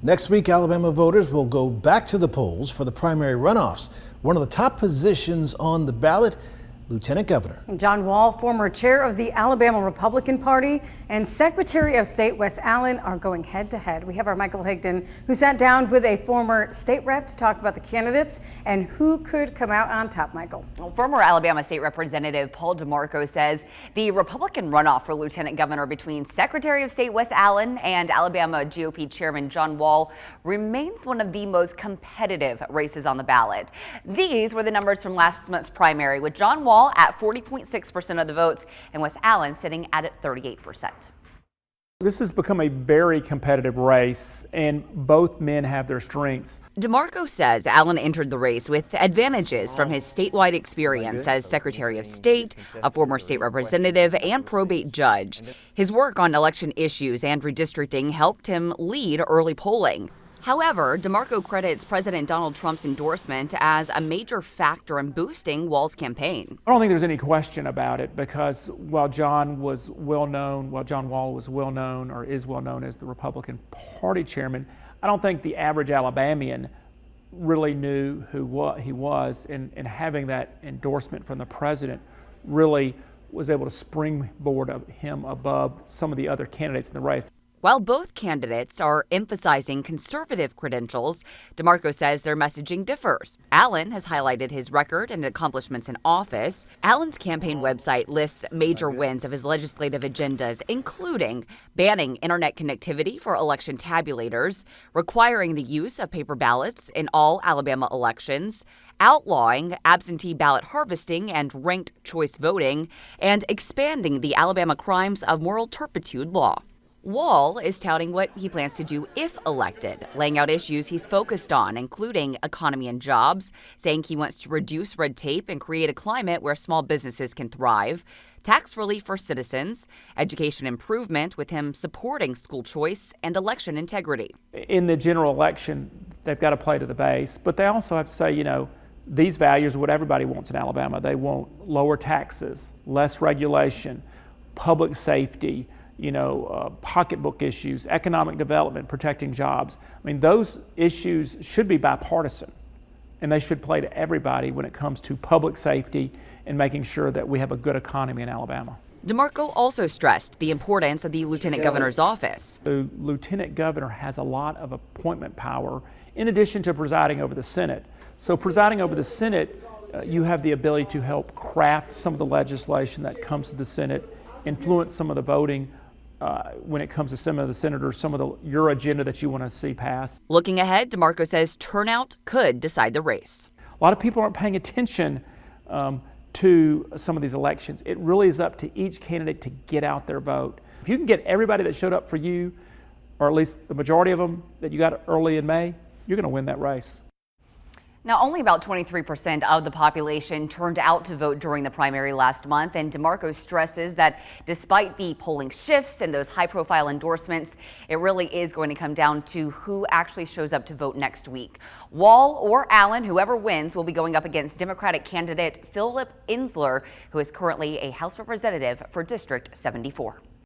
Next week, Alabama voters will go back to the polls for the primary runoffs. One of the top positions on the ballot, Lieutenant Governor. John Wahl, former chair of the Alabama Republican Party, and Secretary of State Wes Allen are going head to head. We have our Michael Higdon, who sat down with a former state rep to talk about the candidates and who could come out on top. Michael. Well, former Alabama State Representative Paul DeMarco says the Republican runoff for Lieutenant Governor between Secretary of State Wes Allen and Alabama GOP Chairman John Wahl remains one of the most competitive races on the ballot. These were the numbers from last month's primary, with John Wahl at 40.6% of the votes and Wes Allen sitting at 38%. This has become a very competitive race, and both men have their strengths. DeMarco says Allen entered the race with advantages from his statewide experience as Secretary of State, a former state representative, and probate judge. His work on election issues and redistricting helped him lead early polling. However, DeMarco credits President Donald Trump's endorsement as a major factor in boosting Wahl's campaign. I don't think there's any question about it, because while John Wahl was well known or is well known as the Republican Party chairman, I don't think the average Alabamian really knew who he was, and having that endorsement from the president really was able to springboard him above some of the other candidates in the race. While both candidates are emphasizing conservative credentials, DeMarco says their messaging differs. Allen has highlighted his record and accomplishments in office. Allen's campaign website lists major wins of his legislative agendas, including banning internet connectivity for election tabulators, requiring the use of paper ballots in all Alabama elections, outlawing absentee ballot harvesting and ranked choice voting, and expanding the Alabama crimes of moral turpitude law. Wahl is touting what he plans to do if elected, laying out issues he's focused on, including economy and jobs, saying he wants to reduce red tape and create a climate where small businesses can thrive, tax relief for citizens, education improvement, with him supporting school choice and election integrity. In the general election, they've got to play to the base, but they also have to say, these values are what everybody wants in Alabama. They want lower taxes, less regulation, public safety, pocketbook issues, economic development, protecting jobs. I mean, those issues should be bipartisan, and they should play to everybody when it comes to public safety and making sure that we have a good economy in Alabama. DeMarco also stressed the importance of the lieutenant governor's office. The lieutenant governor has a lot of appointment power in addition to presiding over the Senate. So presiding over the Senate, you have the ability to help craft some of the legislation that comes to the Senate, influence some of the voting when it comes to some of the senators, some of your agenda that you want to see passed. Looking ahead, DeMarco says turnout could decide the race. A lot of people aren't paying attention to some of these elections. It really is up to each candidate to get out their vote. If you can get everybody that showed up for you, or at least the majority of them that you got early in May, you're going to win that race. Now, only about 23% of the population turned out to vote during the primary last month, and DeMarco stresses that despite the polling shifts and those high-profile endorsements, it really is going to come down to who actually shows up to vote next week. Wahl or Allen, whoever wins, will be going up against Democratic candidate Philip Insler, who is currently a House representative for District 74.